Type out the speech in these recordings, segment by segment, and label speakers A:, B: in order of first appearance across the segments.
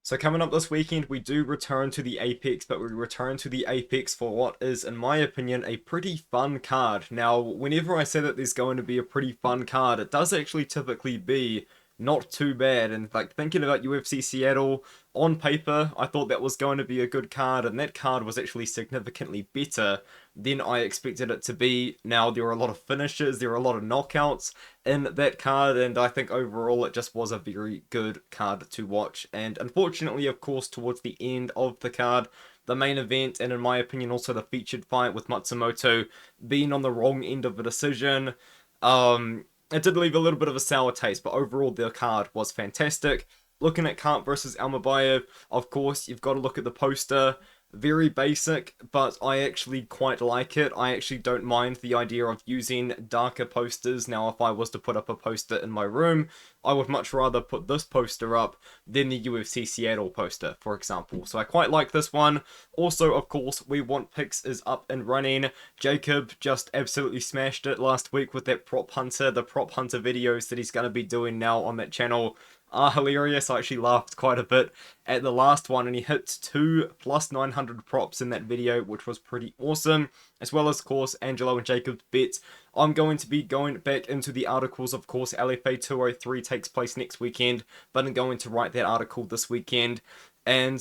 A: So coming up this weekend, we do return to the Apex, but we return to the Apex for what is, in my opinion, a pretty fun card. Now, whenever I say that there's going to be a pretty fun card, it does actually typically be not too bad. And like thinking about UFC Seattle, on paper, I thought that was going to be a good card, and that card was actually significantly better than I expected it to be. Now, there were a lot of finishes, there were a lot of knockouts in that card, and I think overall it just was a very good card to watch. And unfortunately, of course, towards the end of the card, the main event, and in my opinion also the featured fight with Matsumoto being on the wrong end of a decision, it did leave a little bit of a sour taste, but overall the card was fantastic. Looking at Kape versus Almabayev, of course, you've got to look at the poster. Very basic, but I actually quite like it. I actually don't mind the idea of using darker posters. Now, if I was to put up a poster in my room, I would much rather put this poster up than the UFC Seattle poster, for example. So I quite like this one. Also, of course, We Want Picks is up and running. Jacob just absolutely smashed it last week with that prop hunter. The prop hunter videos that he's going to be doing now on that channel are hilarious. I actually laughed quite a bit at the last one, and he hit 2 plus 900 props in that video, which was pretty awesome. As well as, of course, Angelo and Jacob's bets. I'm going to be going back into the articles. Of course, LFA 203 takes place next weekend, but I'm going to write that article this weekend. And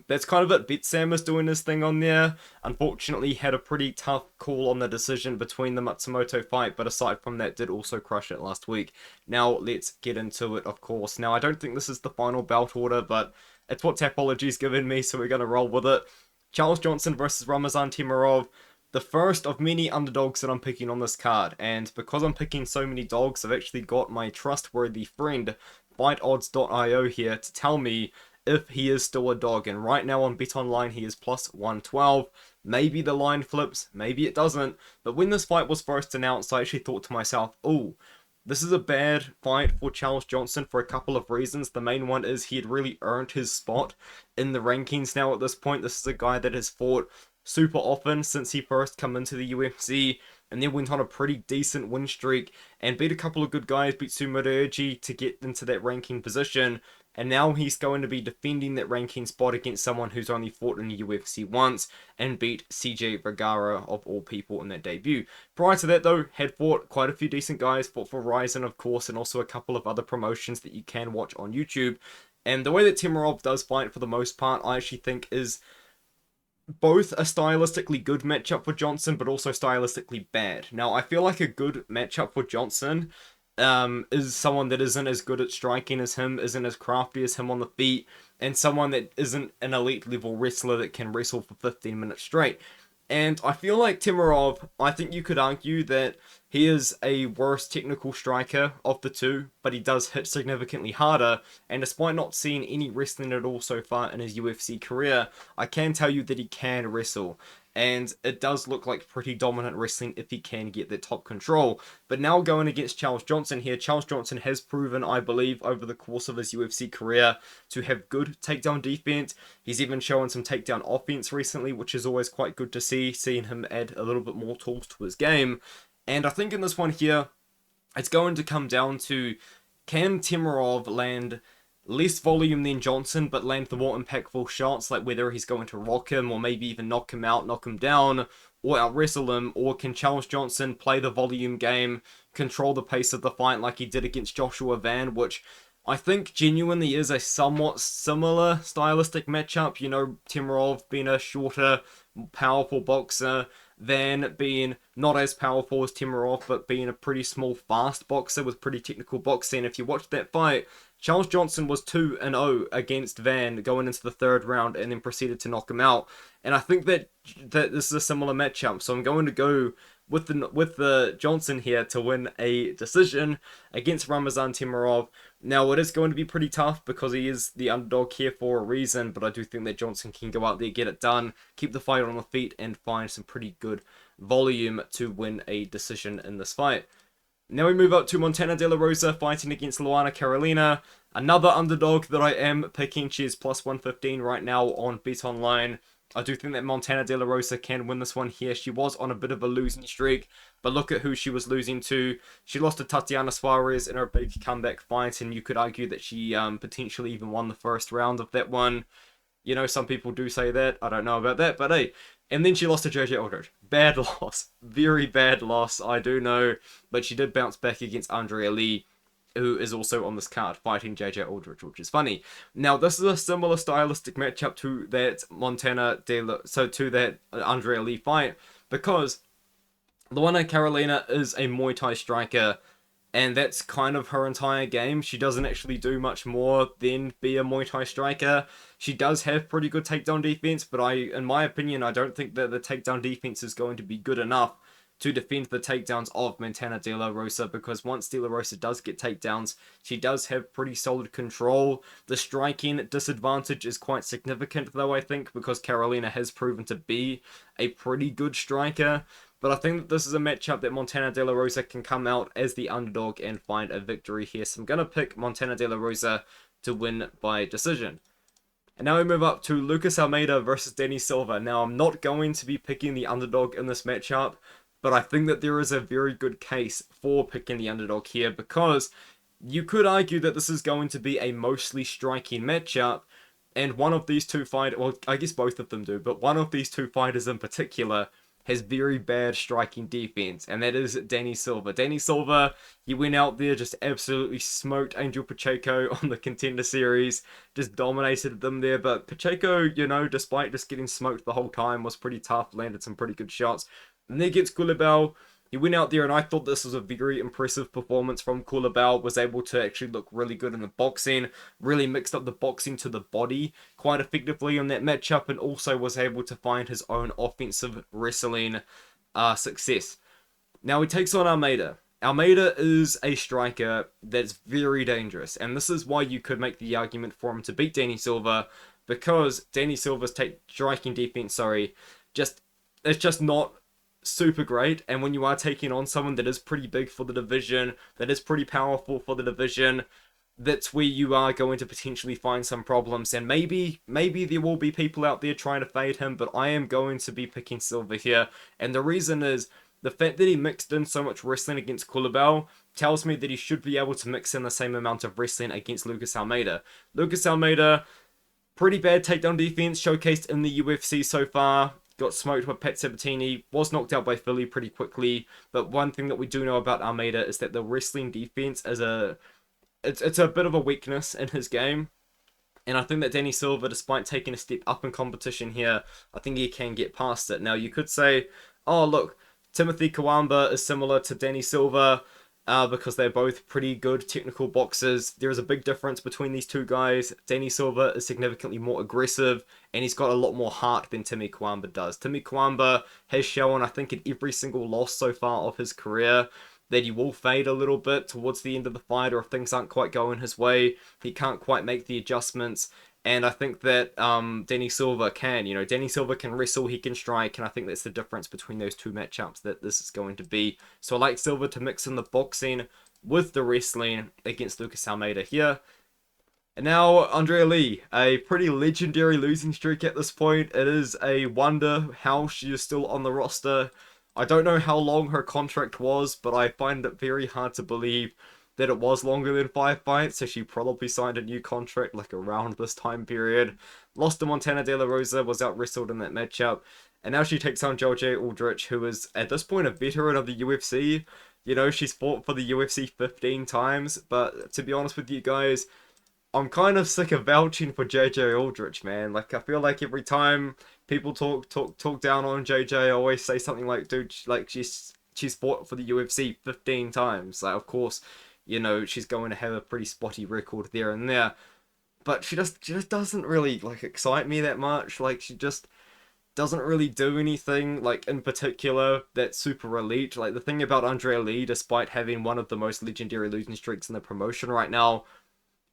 A: that's kind of it. Bet Sam is doing his thing on there. Unfortunately, had a pretty tough call on the decision between the Matsumoto fight, but aside from that, did also crush it last week. Now, let's get into it, of course. Now, I don't think this is the final belt order, but it's what Tapology's given me, so we're going to roll with it. Charles Johnson versus Ramazan Temirov. The first of many underdogs that I'm picking on this card, and because I'm picking so many dogs, I've actually got my trustworthy friend, FightOdds.io here, to tell me if he is still a dog. And right now on BetOnline he is plus 112. Maybe the line flips, maybe it doesn't, but when this fight was first announced, I actually thought to myself, oh, this is a bad fight for Charles Johnson for a couple of reasons. The main one is he had really earned his spot in the rankings now at this point. This is a guy that has fought super often since he first come into the UFC, and then went on a pretty decent win streak and beat a couple of good guys, beat Sumodeoji to get into that ranking position. And now he's going to be defending that ranking spot against someone who's only fought in the UFC once and beat CJ Vergara, of all people, in that debut. Prior to that, though, had fought quite a few decent guys, fought for Ryzen, of course, and also a couple of other promotions that you can watch on YouTube. And the way that Temirov does fight, for the most part, I actually think is both a stylistically good matchup for Johnson, but also stylistically bad. Now, I feel like a good matchup for Johnson is someone that isn't as good at striking as him, isn't as crafty as him on the feet, and someone that isn't an elite level wrestler that can wrestle for 15 minutes straight. And I feel like Temirov, I think you could argue that he is a worse technical striker of the two, but he does hit significantly harder. And despite not seeing any wrestling at all so far in his UFC career, I can tell you that he can wrestle. And it does look like pretty dominant wrestling if he can get that top control. But now going against Charles Johnson here, Charles Johnson has proven, I believe, over the course of his UFC career to have good takedown defense. He's even shown some takedown offense recently, which is always quite good to see, seeing him add a little bit more tools to his game. And I think in this one here, it's going to come down to, can Temirov land less volume than Johnson, but land the more impactful shots, like whether he's going to rock him or maybe even knock him out, knock him down, or out wrestle him, or can Charles Johnson play the volume game, control the pace of the fight like he did against Joshua Van, which I think genuinely is a somewhat similar stylistic matchup. You know, Temirov being a shorter, powerful boxer, Van being not as powerful as Temirov, but being a pretty small, fast boxer with pretty technical boxing. If you watch that fight, Charles Johnson was 2-0 against Van going into the third round and then proceeded to knock him out. And I think that this is a similar matchup. So I'm going to go with the Johnson here to win a decision against Ramazan Temirov. Now, it is going to be pretty tough because he is the underdog here for a reason, but I do think that Johnson can go out there, get it done, keep the fight on the feet, and find some pretty good volume to win a decision in this fight. Now we move up to Montana De La Rosa fighting against Luana Carolina. Another underdog that I am picking. She is plus 115 right now on BetOnline. I do think that Montana De La Rosa can win this one here. She was on a bit of a losing streak, but look at who she was losing to. She lost to Tatiana Suarez in her big comeback fight, and you could argue that she potentially even won the first round of that one. You know, some people do say that. I don't know about that, but hey. And then she lost to JJ Aldrich. Bad loss. Very bad loss, I do know. But she did bounce back against Andrea Lee, who is also on this card, fighting JJ Aldrich, which is funny. Now, this is a similar stylistic matchup to that to that Andrea Lee fight, because Luana Carolina is a Muay Thai striker, and that's kind of her entire game. She doesn't actually do much more than be a Muay Thai striker. She does have pretty good takedown defense, but in my opinion, I don't think that the takedown defense is going to be good enough to defend the takedowns of Montana De La Rosa, because once De La Rosa does get takedowns, she does have pretty solid control. The striking disadvantage is quite significant, though, I think, because Carolina has proven to be a pretty good striker. But I think that this is a matchup that Montana De La Rosa can come out as the underdog and find a victory here. So I'm going to pick Montana De La Rosa to win by decision. And now we move up to Lucas Almeida versus Danny Silva. Now, I'm not going to be picking the underdog in this matchup, but I think that there is a very good case for picking the underdog here, because you could argue that this is going to be a mostly striking matchup, and one of these two fighters, well, I guess both of them do, but one of these two fighters in particular has very bad striking defense, and that is Danny Silva. Danny Silva, he went out there, just absolutely smoked Angel Pacheco on the Contender Series, just dominated them there, but Pacheco, you know, despite just getting smoked the whole time, was pretty tough, landed some pretty good shots. And then against Culibao, he went out there, and I thought this was a very impressive performance from Culibao. Was able to actually look really good in the boxing, really mixed up the boxing to the body quite effectively in that matchup, and also was able to find his own offensive wrestling success. Now he takes on Almeida. Almeida is a striker that's very dangerous, and this is why you could make the argument for him to beat Danny Silva, because Danny Silva's striking defense, it's just not super great, and when you are taking on someone that is pretty big for the division, that is pretty powerful for the division, that's where you are going to potentially find some problems. And maybe there will be people out there trying to fade him, but I am going to be picking Silva here, and the reason is the fact that he mixed in so much wrestling against Culibao tells me that he should be able to mix in the same amount of wrestling against Lucas Almeida. Lucas Almeida, pretty bad takedown defense showcased in the UFC so far. Got smoked by Pat Sabatini, was knocked out by Philly pretty quickly, but one thing that we do know about Almeida is that the wrestling defense is it's a bit of a weakness in his game, and I think that Danny Silva, despite taking a step up in competition here, I think he can get past it. Now, you could say, oh look, Timothy Kawamba is similar to Danny Silva, because they're both pretty good technical boxers. There is a big difference between these two guys. Danny Silva is significantly more aggressive, and he's got a lot more heart than Timmy Kawamba does. Timmy Kawamba has shown, I think, in every single loss so far of his career, that he will fade a little bit towards the end of the fight, or if things aren't quite going his way, he can't quite make the adjustments. And I think that Danny Silva can. You know, Danny Silva can wrestle, he can strike, and I think that's the difference between those two matchups that this is going to be. So I like Silva to mix in the boxing with the wrestling against Lucas Almeida here. And now, Andrea Lee, a pretty legendary losing streak at this point. It is a wonder how she is still on the roster. I don't know how long her contract was, but I find it very hard to believe that it was longer than 5 fights, so she probably signed a new contract like around this time period. Lost to Montana De La Rosa, was out wrestled in that matchup, and now she takes on JJ Aldrich, who is at this point a veteran of the UFC. You know, she's fought for the UFC 15 times, but to be honest with you guys, I'm kind of sick of vouching for JJ Aldrich, man. Like, I feel like every time people talk down on JJ, I always say something like, dude, like she's fought for the UFC 15 times. Like, of course, you know, she's going to have a pretty spotty record there and there, but she just doesn't really like excite me that much. Like, she just doesn't really do anything like in particular that's super elite. Like, the thing about Andrea Lee, despite having one of the most legendary losing streaks in the promotion right now,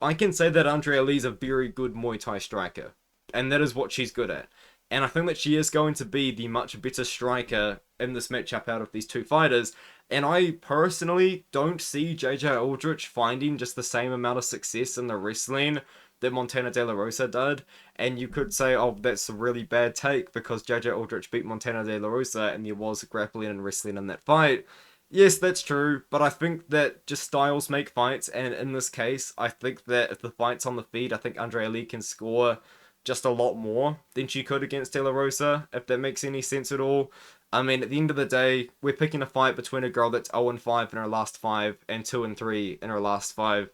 A: I can say that Andrea Lee's a very good Muay Thai striker, and that is what she's good at. And I think that she is going to be the much better striker in this matchup out of these two fighters. And I personally don't see JJ Aldrich finding just the same amount of success in the wrestling that Montana De La Rosa did. And you could say, oh, that's a really bad take because JJ Aldrich beat Montana De La Rosa and there was grappling and wrestling in that fight. Yes, that's true, but I think that just styles make fights, and in this case, I think that if the fight's on the feed, I think Andrea Lee can score just a lot more than she could against De La Rosa, if that makes any sense at all. I mean, at the end of the day, we're picking a fight between a girl that's 0-5 in her last 5 and 2-3 in her last 5.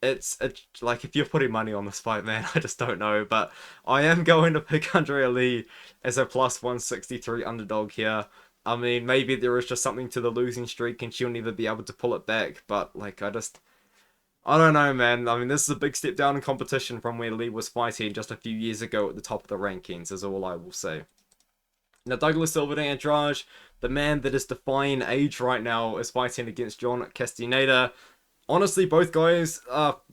A: It's like, if you're putting money on this fight, man, I just don't know. But I am going to pick Andrea Lee as a plus 163 underdog here. I mean, maybe there is just something to the losing streak and she'll never be able to pull it back. But, like, I don't know, man. I mean, this is a big step down in competition from where Lee was fighting just a few years ago at the top of the rankings, is all I will say. Now, Douglas Silva de Andrade, the man that is defying age right now, is fighting against John Castaneda. Honestly, both guys,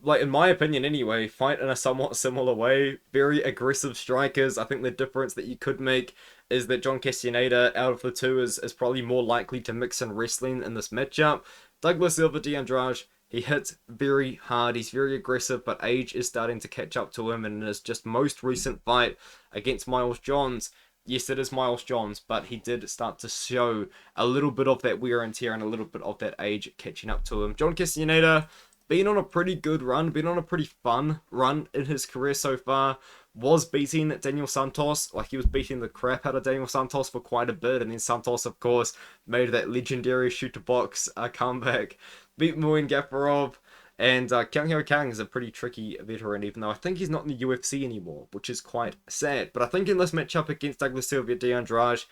A: like, in my opinion anyway, fight in a somewhat similar way. Very aggressive strikers. I think the difference that you could make is that John Castaneda, out of the two, is probably more likely to mix in wrestling in this matchup. Douglas Silva de Andrade, he hits very hard, he's very aggressive, but age is starting to catch up to him, and in his just most recent fight against Miles Johns, yes, it is Miles Johns, but he did start to show a little bit of that wear and tear and a little bit of that age catching up to him. John Castaneda, been on a pretty good run, been on a pretty fun run in his career so far. Was beating Daniel Santos, like he was beating the crap out of Daniel Santos for quite a bit, and then Santos, of course, made that legendary shoot-to box comeback, beat Muin Gafarov, and Kang Ho Kang is a pretty tricky veteran, even though I think he's not in the UFC anymore, which is quite sad. But I think in this matchup against Douglas Silva de Andrade,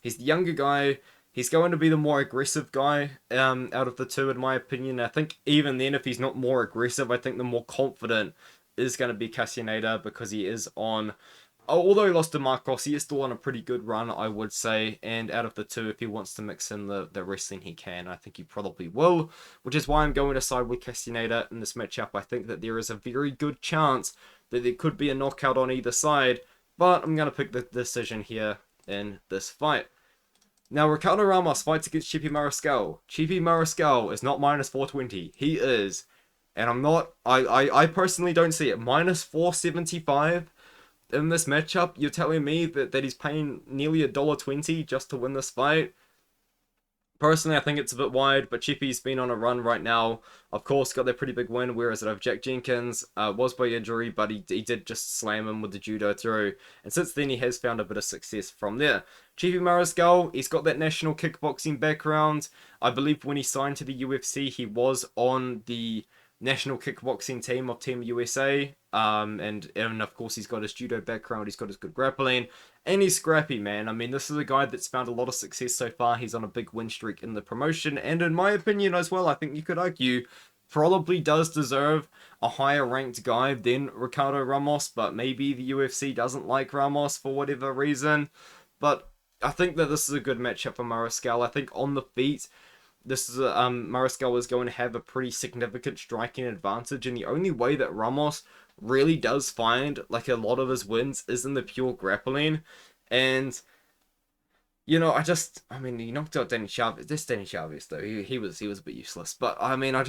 A: he's the younger guy. He's going to be the more aggressive guy out of the two, in my opinion. I think even then, if he's not more aggressive, I think the more confident is going to be Castaneda, because he is on, although he lost to Marcos, he is still on a pretty good run, I would say. And out of the two, if he wants to mix in the wrestling, he can. I think he probably will, which is why I'm going to side with Castaneda in this matchup. I think that there is a very good chance that there could be a knockout on either side, but I'm going to pick the decision here in this fight. Now, Ricardo Ramos fights against Chepe Mariscal. Chepe Mariscal is not minus 420. He is. And I'm not, I personally don't see it. Minus 475 in this matchup. You're telling me that he's paying nearly $1.20 just to win this fight? Personally, I think it's a bit wide, but Chepe's been on a run right now. Of course, got that pretty big win, whereas of Jack Jenkins was by injury, but he did just slam him with the judo throw. And since then, he has found a bit of success from there. Chepe Mariscal, he's got that national kickboxing background. I believe when he signed to the UFC, he was on the national kickboxing team of Team USA, and of course he's got his judo background, he's got his good grappling, and he's scrappy, man. I mean, this is a guy that's found a lot of success so far. He's on a big win streak in the promotion, and in my opinion as well, I think you could argue, probably does deserve a higher ranked guy than Ricardo Ramos, but maybe the UFC doesn't like Ramos for whatever reason. But I think that this is a good matchup for Mariscal. I think on the feet, this is Mariscal is going to have a pretty significant striking advantage, and the only way that Ramos really does find like a lot of his wins is in the pure grappling. And you know, I mean, he knocked out Danny Chavez. This Danny Chavez though, he was a bit useless. But I mean, I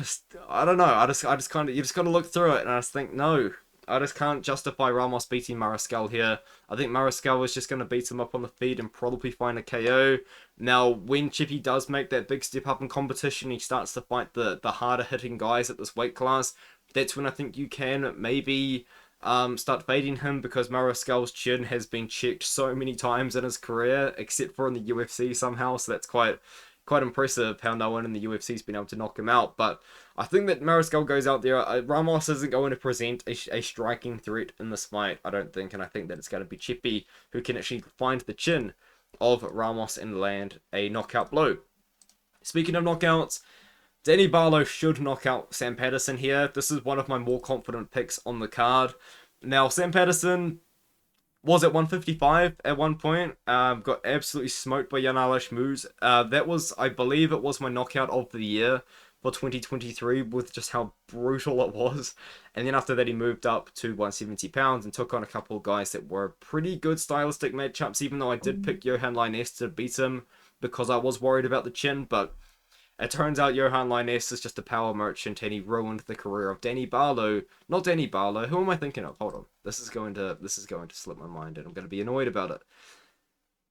A: don't know. I just kind of, you just gotta look through it, and I just think no. I just can't justify Ramos beating Mariscal here. I think Mariscal is just going to beat him up on the feet and probably find a KO. Now, when Chepe does make that big step up in competition, he starts to fight the harder hitting guys at this weight class. That's when I think you can maybe start fading him, because Mariscal's chin has been checked so many times in his career, except for in the UFC somehow. So that's quite impressive how no one in the UFC's been able to knock him out. But I think that Mariscal goes out there. Ramos isn't going to present a striking threat in this fight, I don't think. And I think that it's going to be Chepe who can actually find the chin of Ramos and land a knockout blow. Speaking of knockouts, Danny Barlow should knock out Sam Patterson here. This is one of my more confident picks on the card. Now, Sam Patterson was at 155 at one point. Got absolutely smoked by Jan Alash Moose. That was, I believe it was my knockout of the year for 2023, with just how brutal it was. And then after that, he moved up to 170 pounds and took on a couple of guys that were pretty good stylistic matchups, even though I did pick Johan Lyness to beat him because I was worried about the chin. But It turns out Johan Linus is just a power merchant and he ruined the career of Danny Barlow. Not Danny Barlow. Who am I thinking of? Hold on. This is going to slip my mind and I'm going to be annoyed about it.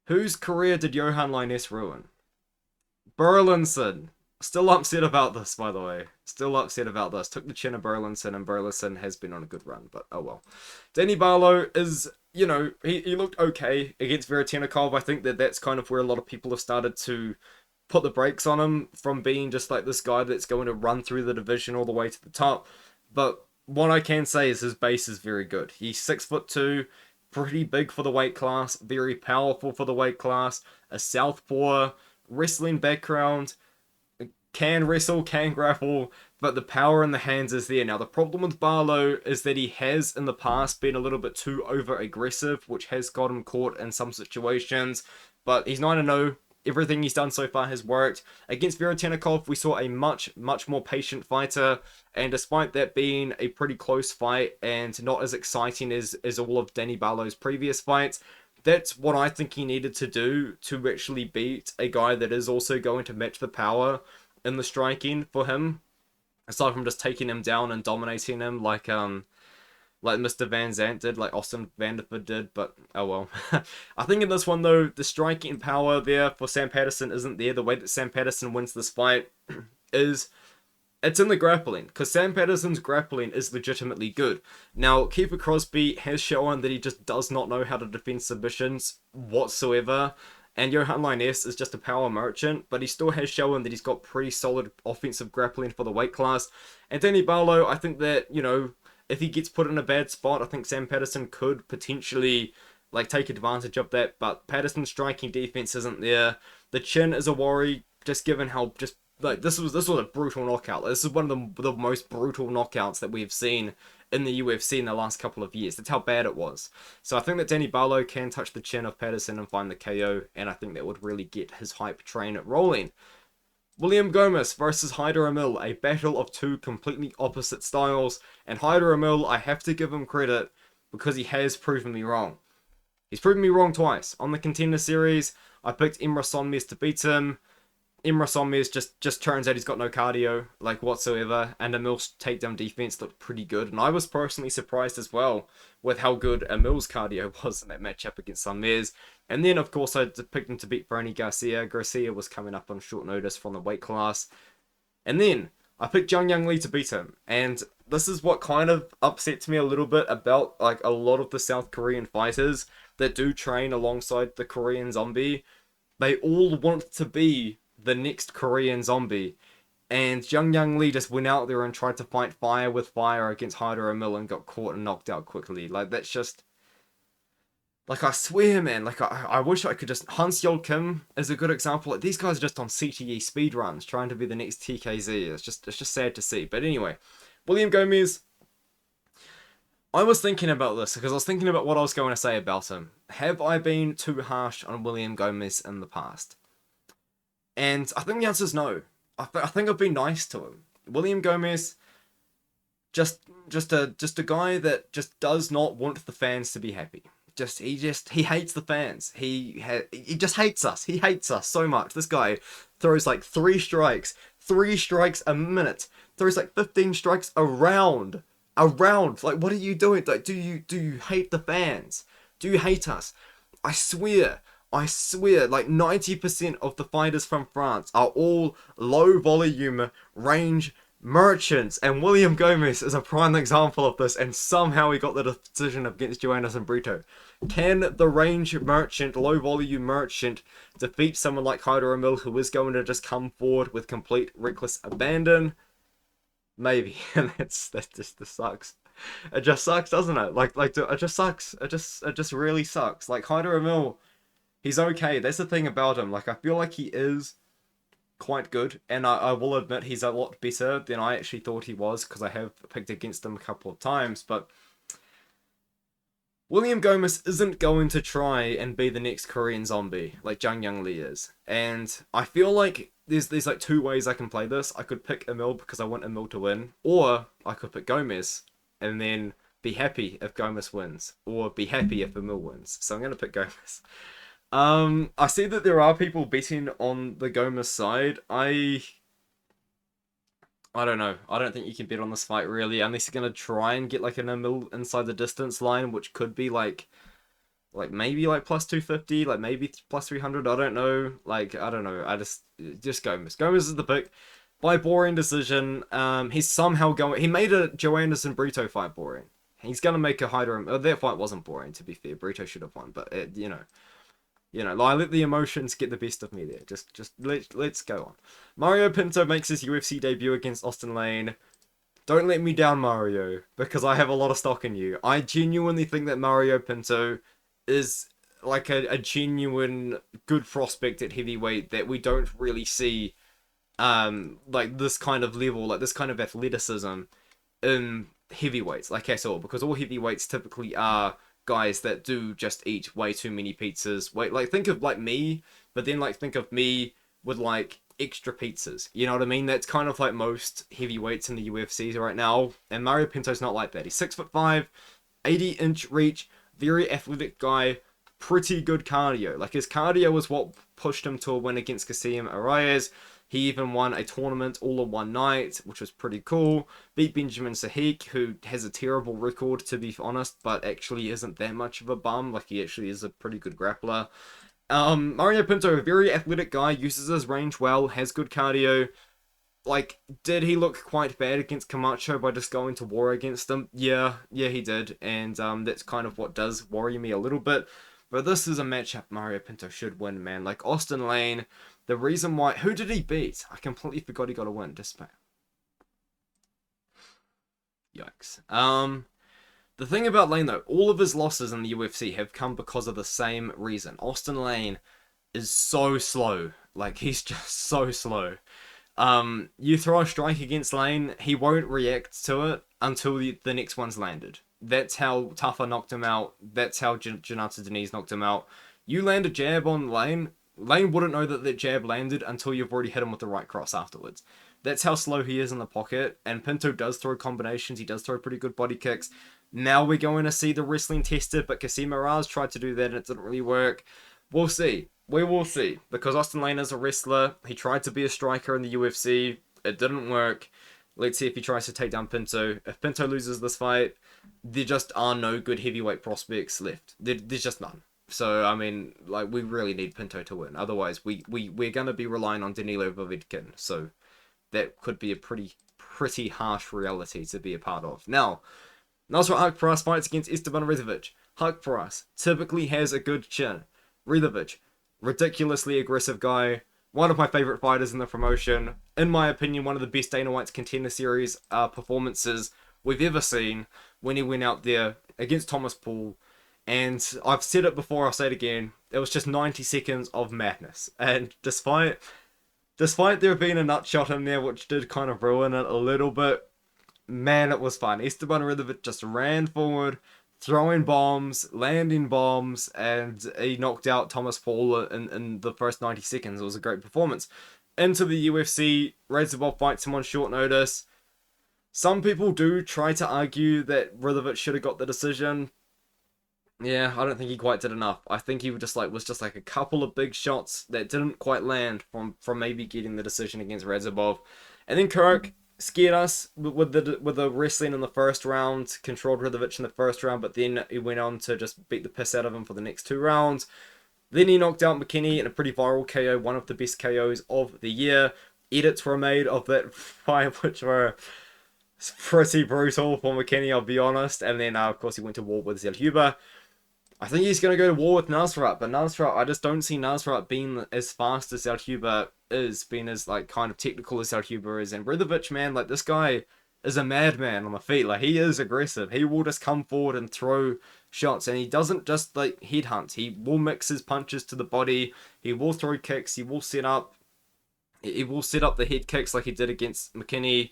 A: Whose career did Johan Linus ruin? Burlinson. Still upset about this, by the way. Still upset about this. Took the chin of Burlinson, and Burlinson has been on a good run, but oh well. Danny Barlow is, you know, he looked okay against Veretennikov. I think that's kind of where a lot of people have started to put the brakes on him from being just like this guy that's going to run through the division all the way to the top. But what I can say is his base is very good. He's 6'2", pretty big for the weight class, very powerful for the weight class, a southpaw, wrestling background, can wrestle, can grapple, but the power in the hands is there. Now, the problem with Barlow is that he has, in the past, been a little bit too over-aggressive, which has got him caught in some situations, but he's 9-0. Everything he's done so far has worked. Against Veretennikov, we saw a much more patient fighter, and despite that being a pretty close fight and not as exciting as all of Danny Barlow's previous fights, that's what I think he needed to do to actually beat a guy that is also going to match the power in the striking for him, aside from just taking him down and dominating him like Mr. Van Zandt did, like Austen Vanderford did, but oh well. I think in this one though, the striking power there for Sam Patterson isn't there. The way that Sam Patterson wins this fight it's in the grappling, because Sam Patterson's grappling is legitimately good. Now, Keeper Crosby has shown that he just does not know how to defend submissions whatsoever. And Johan Linus is just a power merchant, but he still has shown that he's got pretty solid offensive grappling for the weight class. And Danny Barlow, I think that, you know, if he gets put in a bad spot, I think Sam Patterson could potentially, like, take advantage of that. But Patterson's striking defense isn't there. The chin is a worry, just given how just, like, this was a brutal knockout. This is one of the most brutal knockouts that we've seen in the UFC in the last couple of years. That's how bad it was. So I think that Danny Barlow can touch the chin of Patterson and find the KO, and I think that would really get his hype train rolling. William Gomis versus Hyder Amil, a battle of two completely opposite styles, and Hyder Amil, I have to give him credit because he has proven me wrong. He's proven me wrong twice. On the Contender Series, I picked Emre Sonmez to beat him. Emre Sonmez just turns out he's got no cardio, like, whatsoever, and Amil's takedown defense looked pretty good, and I was personally surprised as well with how good Amil's cardio was in that matchup against Sonmez. And then, of course, I picked him to beat Fernie Garcia. Garcia was coming up on short notice from the weight class. And then, I picked Young Lee to beat him, and this is what kind of upsets me a little bit about, like, a lot of the South Korean fighters that do train alongside the Korean Zombie. They all want to be the next Korean Zombie, and Young Lee just went out there and tried to fight fire with fire against Hyder Amil and got caught and knocked out quickly. Like, that's just, like, I swear, man, like, I wish I could just, Hans Yol Kim is a good example. Like, these guys are just on CTE speedruns trying to be the next TKZ. It's just sad to see. But anyway, William Gomis, I was thinking about this because I was thinking about what I was going to say about him. Have I been too harsh on William Gomis in the past? And I think the answer is no. I think I've been nice to him. William Gomis, just a guy that just does not want the fans to be happy. He hates the fans. He just hates us. He hates us so much. This guy throws like 3 strikes a minute. Throws like 15 strikes a round. Like, what are you doing? Like, do you hate the fans? Do you hate us? I swear, like 90% of the fighters from France are all low volume range merchants, and William Gomis is a prime example of this, and somehow he got the decision against Joannes and Brito. Can the range merchant, low volume merchant, defeat someone like Hyder Amil, who is going to just come forward with complete reckless abandon? Maybe. And that just sucks. It just sucks, doesn't it? It just sucks. It just really sucks. Like, Hyder Amil, he's okay. That's the thing about him. Like, I feel like he is quite good, and I will admit he's a lot better than I actually thought he was, because I have picked against him a couple of times, but William Gomis isn't going to try and be the next Korean Zombie like Young Lee is. And I feel like there's like 2 ways I can play this. I could pick Amil because I want Amil to win, or I could pick Gomis and then be happy if Gomis wins, or be happy if Amil wins. So I'm going to pick Gomis. I see that there are people betting on the Gomis side. I I don't know. I don't think you can bet on this fight really, unless you're gonna try and get like an Amil inside the distance line, which could be like maybe like plus 250, like maybe plus 300. I don't know. Like I don't know. I just Gomis. Gomis is the pick by boring decision. He's somehow going. He made a Joe Anderson Brito fight boring. He's gonna make a Hyder. That fight wasn't boring, to be fair. Brito should have won, but I let the emotions get the best of me there. Just let's go on. Mario Pinto makes his UFC debut against Austen Lane. Don't let me down, Mario, because I have a lot of stock in you. I genuinely think that Mario Pinto is like a genuine good prospect at heavyweight that we don't really see like this kind of level, like this kind of athleticism in heavyweights like at all, because all heavyweights typically are guys that do just eat way too many pizzas. Wait, like think of like me, but then like think of me with like extra pizzas. You know what I mean? That's kind of like most heavyweights in the UFC right now. And Mario Pinto's not like that. He's 6'5", 80-inch reach, very athletic guy, pretty good cardio. Like his cardio was what pushed him to a win against Kasim Arayes. He even won a tournament all in one night, which was pretty cool. Beat Benjamin Sahik, who has a terrible record, to be honest, but actually isn't that much of a bum. Like, he actually is a pretty good grappler. Mario Pinto, a very athletic guy, uses his range well, has good cardio. Like, did he look quite bad against Camacho by just going to war against him? Yeah, he did. And that's kind of what does worry me a little bit. But this is a matchup Mario Pinto should win, man. Like, Austen Lane, the reason why... Who did he beat? I completely forgot he got a win. Yikes. The thing about Lane, though, all of his losses in the UFC have come because of the same reason. Austen Lane is so slow. Like, he's just so slow. You throw a strike against Lane, he won't react to it until the next one's landed. That's how Tafa knocked him out. That's how Janata Deniz knocked him out. You land a jab on Lane, Lane wouldn't know that that jab landed until you've already hit him with the right cross afterwards. That's how slow he is in the pocket, and Pinto does throw combinations, he does throw pretty good body kicks. Now we're going to see the wrestling tested, but Kasim Miraz tried to do that and it didn't really work. We'll see. We will see, because Austen Lane is a wrestler. He tried to be a striker in the UFC. It didn't work. Let's see if he tries to take down Pinto. If Pinto loses this fight, there just are no good heavyweight prospects left. There's just none. So, I mean, like, we really need Pinto to win. Otherwise, we're going to be relying on Danilo Vovedkin. So, that could be a pretty harsh reality to be a part of. Now, Nasrat Haqparast fights against Esteban Ribovics. Haqparast typically has a good chin. Ribovics, ridiculously aggressive guy. One of my favorite fighters in the promotion. In my opinion, one of the best Dana White's Contender Series performances we've ever seen when he went out there against Thomas Paul. And I've said it before, I'll say it again. It was just 90 seconds of madness. And despite there being a nut shot in there, which did kind of ruin it a little bit, man, it was fun. Esteban Ribovics just ran forward, throwing bombs, landing bombs, and he knocked out Thomas Paul in the first 90 seconds. It was a great performance. Into the UFC, Razorbob fights him on short notice. Some people do try to argue that Ribovics should have got the decision. Yeah, I don't think he quite did enough. I think he was just like a couple of big shots that didn't quite land from maybe getting the decision against Razorbob. And then Kirk scared us with the wrestling in the first round, controlled Ribovics in the first round, but then he went on to just beat the piss out of him for the next 2 rounds. Then he knocked out McKinney in a pretty viral KO, one of the best KOs of the year. Edits were made of that fight, which were pretty brutal for McKinney, I'll be honest. And then, of course, he went to war with Zellhuber. I think he's going to go to war with Nasrat, but Nasrat, I just don't see Nasrat being as fast as Zellhuber is, being as, like, kind of technical as Zellhuber is. And Ribovics, man, like, this guy is a madman on the feet. Like, he is aggressive. He will just come forward and throw shots, and he doesn't just, like, headhunt. He will mix his punches to the body. He will throw kicks. He will set up the head kicks like he did against McKinney.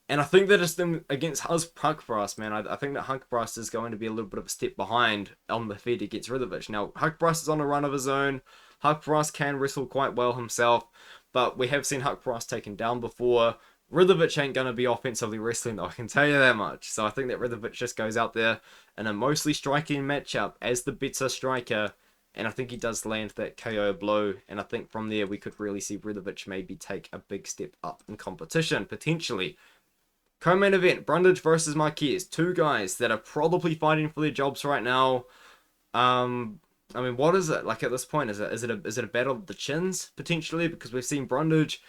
A: And I think that it's them against Haqparast, man. I think that Haqparast is going to be a little bit of a step behind on the feet against Ribovics. Now, Haqparast is on a run of his own. Haqparast can wrestle quite well himself, but we have seen Haqparast taken down before. Ribovics ain't going to be offensively wrestling, though, I can tell you that much. So I think that Ribovics just goes out there in a mostly striking matchup as the better striker And I think he does land that KO blow. And I think from there, we could really see Ribovics maybe take a big step up in competition, potentially. Co-main event, Brundage versus Marquez. Two guys that are probably fighting for their jobs right now. I mean, what is it? Like, at this point, is it a battle of the chins, potentially? Because we've seen Brundage,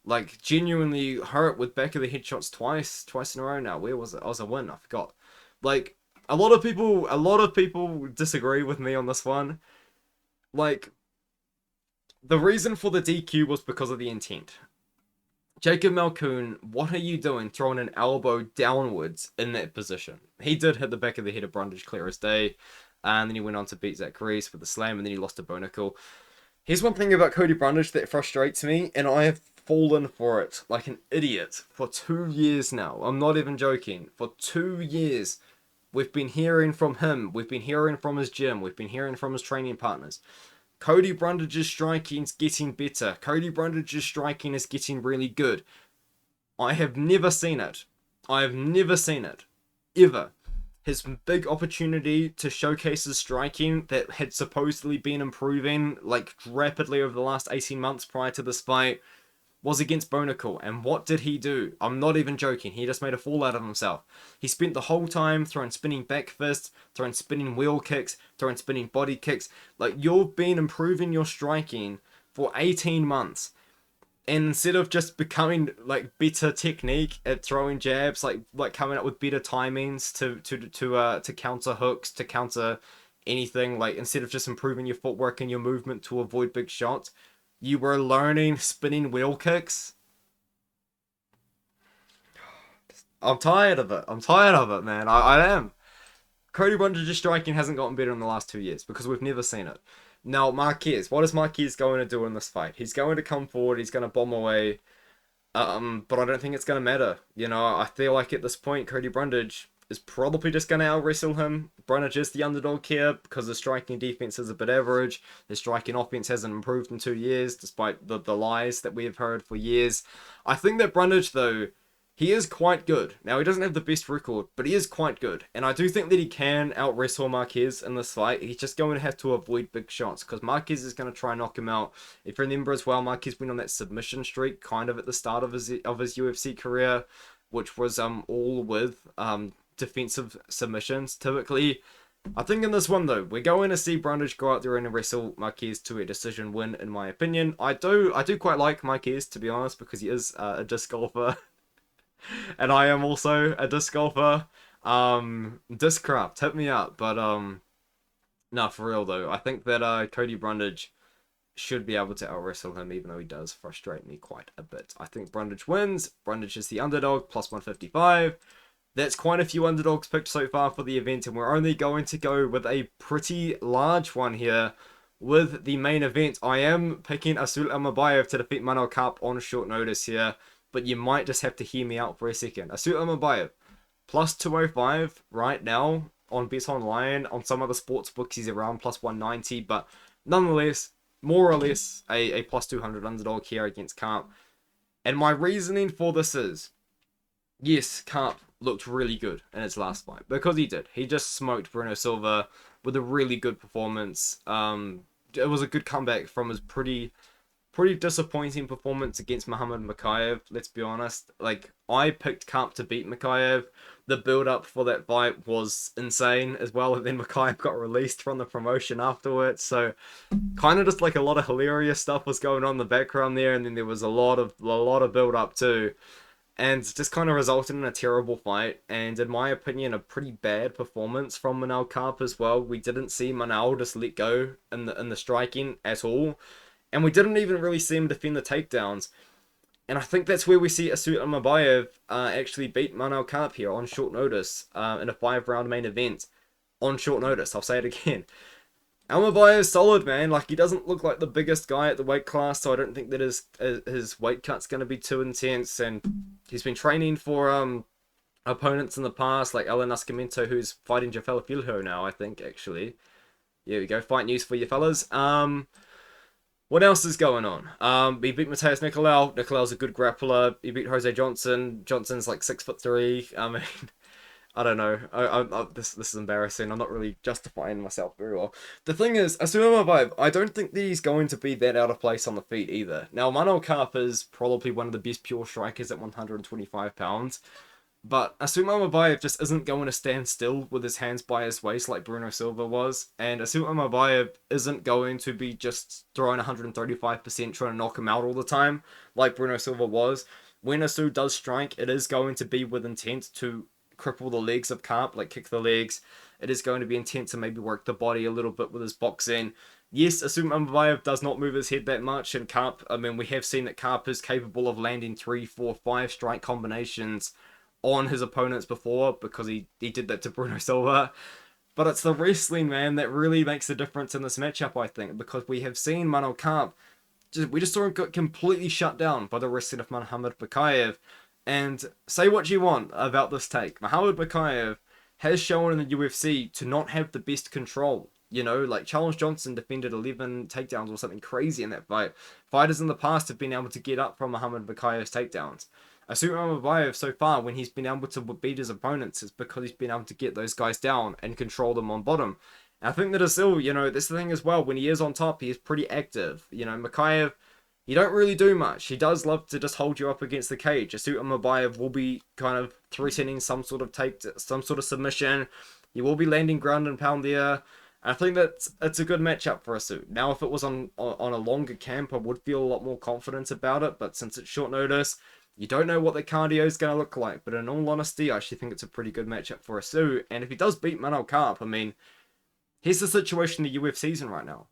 A: like, genuinely hurt with back of the head shots twice in a row now. Where was it? Oh, it was a win. I forgot. Like, a lot of people disagree with me on this one. Like, the reason for the DQ was because of the intent. Jacob Malkoon, what are you doing throwing an elbow downwards in that position? He did hit the back of the head of Brundage clear as day, and then he went on to beat Zach Reese with the slam, and then he lost to Barlow. Here's one thing about Cody Brundage that frustrates me, and I have fallen for it like an idiot for 2 years now. I'm not even joking. For 2 years, we've been hearing from him, we've been hearing from his gym, we've been hearing from his training partners. Cody Brundage's striking is getting better. Cody Brundage's striking is getting really good. I have never seen it. I have never seen it. Ever. His big opportunity to showcase his striking that had supposedly been improving like rapidly over the last 18 months prior to this fight was against Barlow. And what did he do? I'm not even joking. He just made a fool out of himself. He spent the whole time throwing spinning back fists, throwing spinning wheel kicks, throwing spinning body kicks. Like, you've been improving your striking for 18 months. And instead of just becoming like better technique at throwing jabs, like coming up with better timings to counter hooks, to counter anything, like instead of just improving your footwork and your movement to avoid big shots, you were learning spinning wheel kicks. I'm tired of it. I'm tired of it, man. I am. Cody Brundage's striking hasn't gotten better in the last 2 years because we've never seen it. Now, Marquez. What is Marquez going to do in this fight? He's going to come forward. He's going to bomb away. But I don't think it's going to matter. You know, I feel like at this point, Cody Brundage is probably just going to out-wrestle him. Brundage is the underdog here because the striking defense is a bit average. The striking offense hasn't improved in 2 years, despite the lies that we have heard for years. I think that Brundage, though, he is quite good. Now, he doesn't have the best record, but he is quite good. And I do think that he can out-wrestle Marquez in this fight. He's just going to have to avoid big shots because Marquez is going to try and knock him out. If you remember as well, Marquez went on that submission streak kind of at the start of his UFC career, which was all with defensive submissions, typically. I think in this one, though, we're going to see Brundage go out there and wrestle Marquez to a decision win, in my opinion. I do quite like Marquez, to be honest, because he is a disc golfer. And I am also a disc golfer. Discraft, hit me up. But, no, for real, though. I think that Cody Brundage should be able to out-wrestle him, even though he does frustrate me quite a bit. I think Brundage wins. Brundage is the underdog, plus 155. That's quite a few underdogs picked so far for the event, and we're only going to go with a pretty large one here with the main event. I am picking Almabayev to defeat Manel Kape on short notice here, but you might just have to hear me out for a second. Almabayev, plus 205 right now on Bet Online. On some other sports books, he's around plus 190, but nonetheless, more or less a plus 200 underdog here against Kape. And my reasoning for this is, yes, Kape looked really good in his last fight, because he did. He just smoked Bruno Silva with a really good performance. It was a good comeback from his pretty disappointing performance against Muhammad Mokaev, let's be honest. Like, I picked Kape to beat Mokaev. The build-up for that fight was insane as well, and then Mokaev got released from the promotion afterwards, so kind of just like a lot of hilarious stuff was going on in the background there, and then there was a lot of build-up too. And just kind of resulted in a terrible fight, and in my opinion, a pretty bad performance from Manel Kape as well. We didn't see Manel just let go in the striking at all, and we didn't even really see him defend the takedowns. And I think that's where we see Almabayev actually beat Manel Kape here on short notice in a 5-round main event on short notice. I'll say it again. Almabayev is solid, man. Like, he doesn't look like the biggest guy at the weight class, so I don't think that his weight cut's going to be too intense. And he's been training for opponents in the past, like Alan Nascimento, who's fighting Jafela Filho now, I think, actually. Here we go, fight news for you fellas. What else is going on? He beat Mateus Nicolau. Nicolau's a good grappler. He beat Jose Johnson. Johnson's like 6'3". I mean, I don't know. This is embarrassing. I'm not really justifying myself very well. The thing is, Almabayev, I don't think that he's going to be that out of place on the feet either. Now, Manel Kape is probably one of the best pure strikers at 125 pounds. But Almabayev just isn't going to stand still with his hands by his waist like Bruno Silva was. And Almabayev isn't going to be just throwing 135% trying to knock him out all the time like Bruno Silva was. When Asu does strike, it is going to be with intent to cripple the legs of Kape, like kick the legs. It is going to be intent to maybe work the body a little bit with his boxing. Yes, Almabayev does not move his head that much, and Kape, I mean, we have seen that Kape is capable of landing 3, 4, 5 strike combinations on his opponents before, because he did that to Bruno Silva. But it's the wrestling, man, that really makes the difference in this matchup, I think, because we have seen Manel Kape, we just saw him get completely shut down by the wrestling of Muhammad Bakayev. And say what you want about this take, Muhammad Bakayev has shown in the UFC to not have the best control. You know, like Charles Johnson defended 11 takedowns or something crazy in that fight. Fighters in the past have been able to get up from Muhammad Bakayev's takedowns. Almabayev so far, when he's been able to beat his opponents, is because he's been able to get those guys down and control them on bottom. And I think that Asil, you know, that's the thing as well. When he is on top, he is pretty active. You know, Bakayev, he don't really do much. He does love to just hold you up against the cage. Almabayev will be kind of threatening some sort of submission. He will be landing ground and pound there. I think that it's a good matchup for Asu. Now, if it was on a longer camp, I would feel a lot more confident about it. But since it's short notice, you don't know what the cardio is going to look like. But in all honesty, I actually think it's a pretty good matchup for Asu. And if he does beat Manel Kape, I mean, here's the situation the UFC's in right now.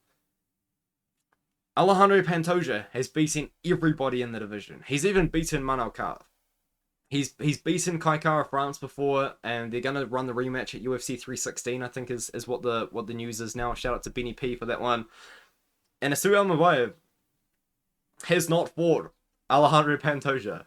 A: Alejandro Pantoja has beaten everybody in the division. He's even beaten Manel Kape. He's beaten Kai Kara France before, and they're going to run the rematch at UFC 316, I think is what the news is now. Shout out to Benny P for that one. And Asu Almabayev has not fought Alejandro Pantoja.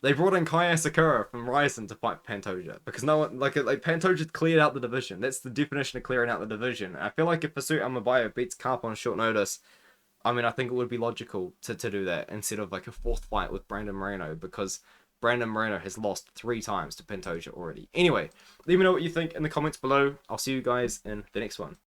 A: They brought in Kai Asakura from Ryzen to fight Pantoja because no one like Pantoja cleared out the division. That's the definition of clearing out the division. I feel like if Asu Almabayev beats Kape on short notice, I mean, I think it would be logical to do that instead of like a fourth fight with Brandon Moreno, because Brandon Moreno has lost 3 times to Pantoja already. Anyway, let me know what you think in the comments below. I'll see you guys in the next one.